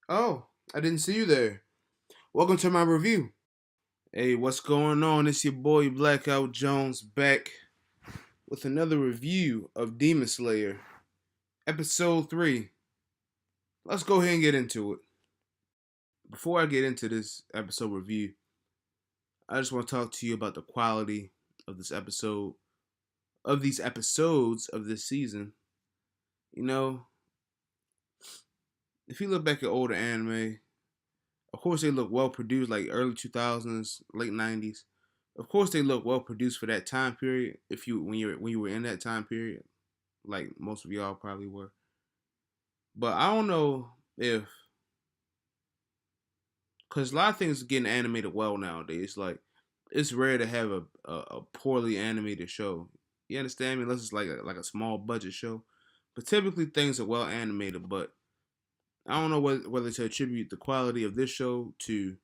Oh, I didn't see you there. Welcome to my review. Hey, what's going on? It's your boy Blackout Jones back with another review of Demon Slayer, episode 3. Let's go ahead and get into it. Before I get into this episode review, I just want to talk to you about the quality of this episode, of these episodes of this season. You know, if you look back at older anime, of course they look well produced, like early 2000s, late 90s. Of course they look well produced for that time period. If you when you were in that time period, like most of y'all probably were. But I don't know if because a lot of things are getting animated well nowadays. Like it's rare to have a poorly animated show. You understand me? Unless it's like a small budget show. But typically things are well animated. But I don't know whether to attribute the quality of this show to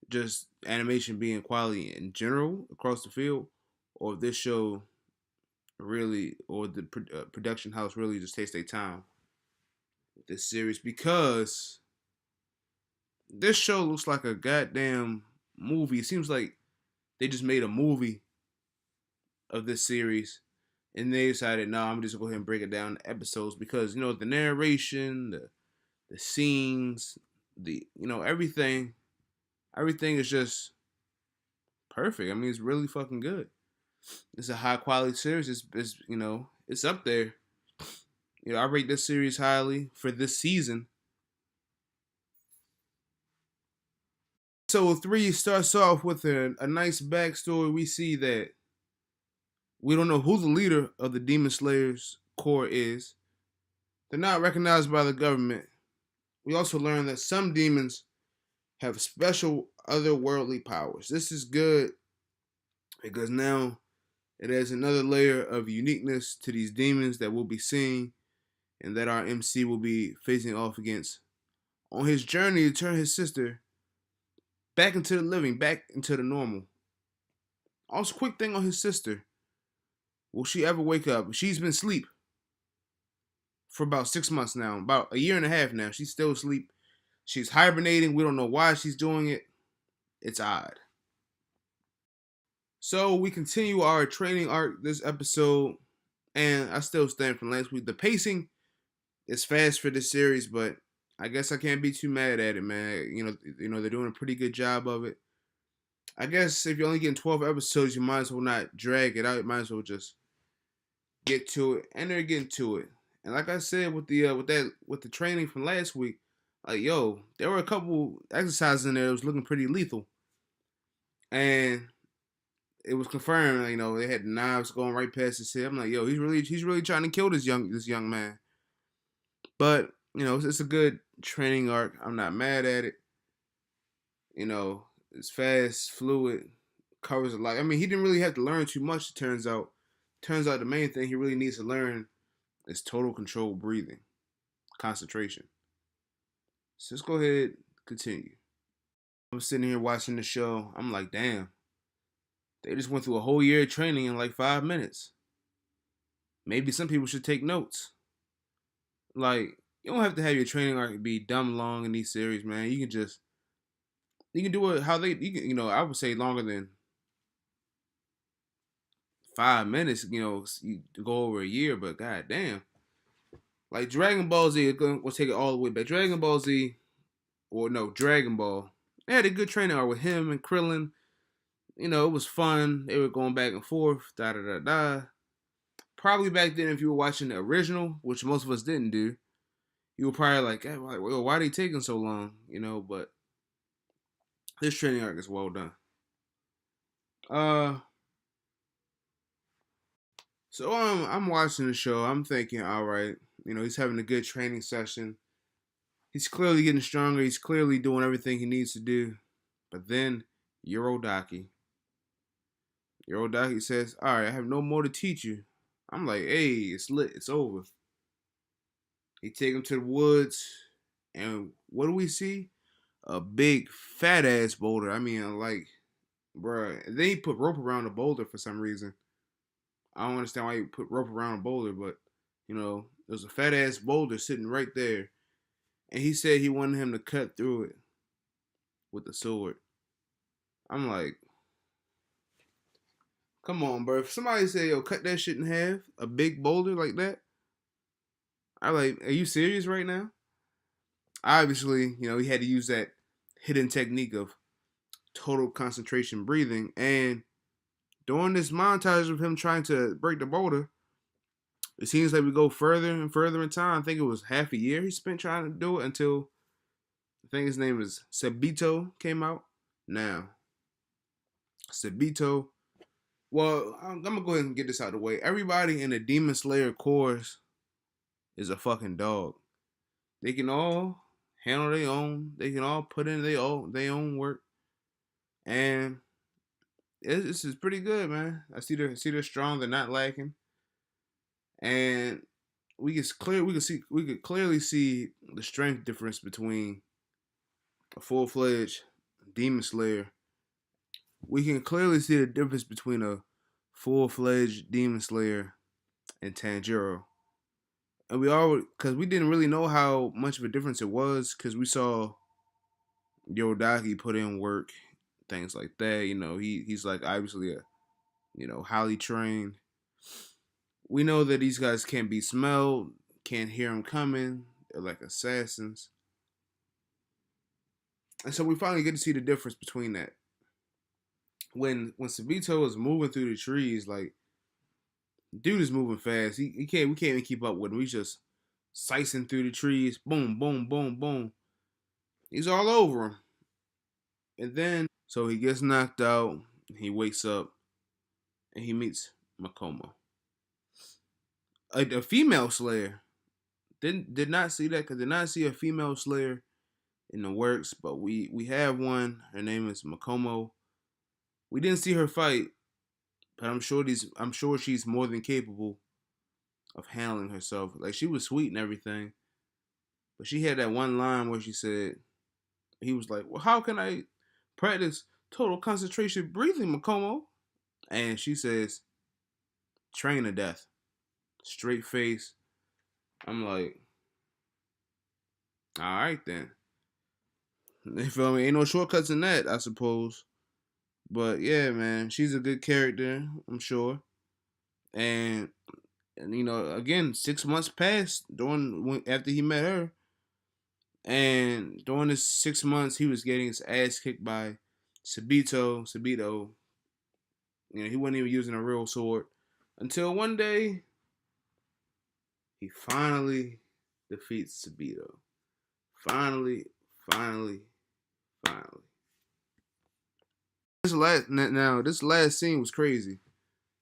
just animation being quality in general across the field, or if this show really, or the production house really just takes their time with this series, because this show looks like a goddamn movie. It seems like they just made a movie of this series, and they decided, no, I'm just gonna go ahead and break it down to episodes because the narration, the scenes, everything is just perfect. I mean, it's really fucking good. It's a high quality series. It's up there. I rate this series highly for this season. So 3 starts off with a nice backstory. We see that we don't know who the leader of the Demon Slayers Corps is. They're not recognized by the government. We also learn that some demons have special otherworldly powers. This is good because now it adds another layer of uniqueness to these demons that we'll be seeing and that our MC will be facing off against on his journey to turn his sister back into the living, back into the normal. Also, quick thing on his sister. Will she ever wake up? She's been asleep for about 6 months now, about a year and a half now. She's still asleep. She's hibernating. We don't know why she's doing it. It's odd. So we continue our training arc this episode, and I still stand from last week. The pacing is fast for this series, but I guess I can't be too mad at it, man. They're doing a pretty good job of it. I guess if you're only getting 12 episodes, you might as well not drag it out. You might as well just get to it, and they're getting to it. And like I said with the training from last week, like there were a couple exercises in there that was looking pretty lethal, and it was confirmed. They had knives going right past his head. I'm like, he's really trying to kill this young man. But it's a good training arc. I'm not mad at it. It's fast, fluid, covers a lot. I mean, he didn't really have to learn too much. It turns out. The main thing he really needs to learn is total control breathing, concentration. So let's go ahead, continue. I'm sitting here watching the show. I'm like, damn, they just went through a whole year of training in like 5 minutes. Maybe some people should take notes. Like, you don't have to have your training arc be dumb long in these series, man. You can do it how I would say longer than 5 minutes. You go over a year, but goddamn, like Dragon Ball Z, we'll take it all the way back. Dragon Ball Z, or no, Dragon Ball. They had a good training arc with him and Krillin. It was fun. They were going back and forth, da da da da. Probably back then, if you were watching the original, which most of us didn't do, you were probably like, hey, why are they taking so long? But this training arc is well done. Uh, so I'm watching the show. I'm thinking, all right, he's having a good training session. He's clearly getting stronger. He's clearly doing everything he needs to do. But then Yurodaki says, all right, I have no more to teach you. I'm like, hey, it's lit. It's over. He take him to the woods, and what do we see? A big fat ass boulder. I mean, like, bruh. Then he put rope around the boulder for some reason. I don't understand why he put rope around a boulder, but there's a fat ass boulder sitting right there. and he said he wanted him to cut through it with the sword. I'm like, come on, bro. If somebody say, yo, cut that shit in half, a big boulder like that, I like, are you serious right now? Obviously, he had to use that hidden technique of total concentration breathing. And during this montage of him trying to break the boulder, it seems like we go further and further in time. I think it was half a year he spent trying to do it until I think his name is Sabito came out. Now, Sabito. Well, I'm gonna go ahead and get this out of the way. Everybody in the Demon Slayer chorus is a fucking dog. They can all handle their own. They can all put in their own work, and this is pretty good, man. I see they're strong. They're not lacking, and we could clearly see the strength difference between a full fledged Demon Slayer. We can clearly see the difference between a full fledged Demon Slayer and Tanjiro. And we all, because we didn't really know how much of a difference it was, because we saw Yorodaki put in work, things like that. He's like obviously a highly trained. We know that these guys can't be smelled, can't hear them coming. They're like assassins, and so we finally get to see the difference between that. When Sabito is moving through the trees, like dude is moving fast. He can't we can't even keep up with him. He's just slicing through the trees. Boom, boom, boom, boom. He's all over him. And then so he gets knocked out. He wakes up and he meets Makomo, a female Slayer. Did not see that because did not see a female Slayer in the works, but we have one. Her name is Makomo. We didn't see her fight, but I'm sure she's more than capable of handling herself. Like she was sweet and everything, but she had that one line where she said, he was like, "Well, how can I practice total concentration breathing, Makomo?" And she says, "Train to death." Straight face. I'm like, all right then. You feel me? Ain't no shortcuts in that, I suppose. But yeah, man, she's a good character, I'm sure. And again, 6 months passed after he met her, and during this 6 months, he was getting his ass kicked by Sabito. Sabito, he wasn't even using a real sword until one day he finally defeats Sabito. Finally, finally, finally. This last scene was crazy.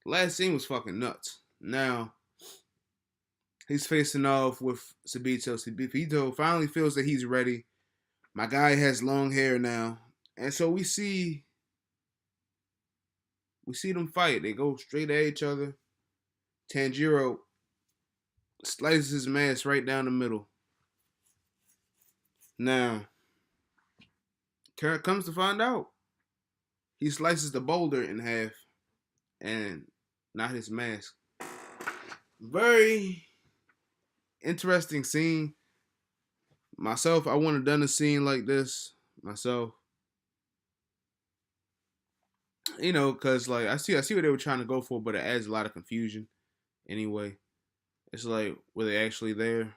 The last scene was fucking nuts. Now he's facing off with Sabito. Sabito finally feels that he's ready. My guy has long hair now, and so we see them fight. They go straight at each other. Tanjiro slices his mask right down the middle. Now, comes to find out, he slices the boulder in half, and not his mask. Very interesting scene. Myself, I wouldn't have done a scene like this myself. Cause like I see what they were trying to go for, but it adds a lot of confusion. Anyway, it's like, were they actually there?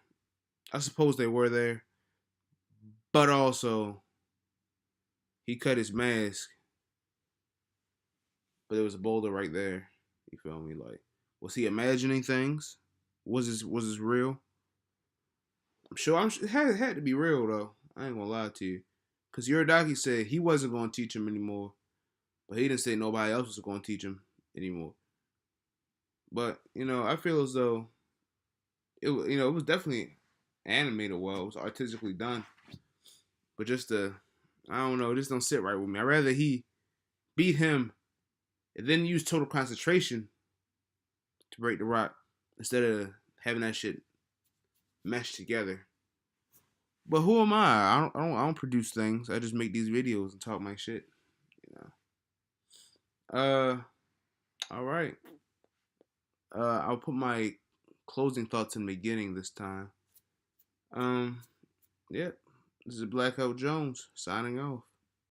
I suppose they were there, but also he cut his mask, but there was a boulder right there. You feel me? Like, was he imagining things? Was this real? I'm sure. It had to be real though. I ain't gonna lie to you, cause Yorodaki said he wasn't gonna teach him anymore, but he didn't say nobody else was gonna teach him anymore. But I feel as though it was definitely animated well. It was artistically done, but just I don't know, this don't sit right with me. I'd rather he beat him and then use total concentration to break the rock instead of having that shit meshed together. But who am I? I don't produce things. I just make these videos and talk my shit. You know. All right. I'll put my closing thoughts in the beginning this time. Um, Yep. This is Black Jones signing off.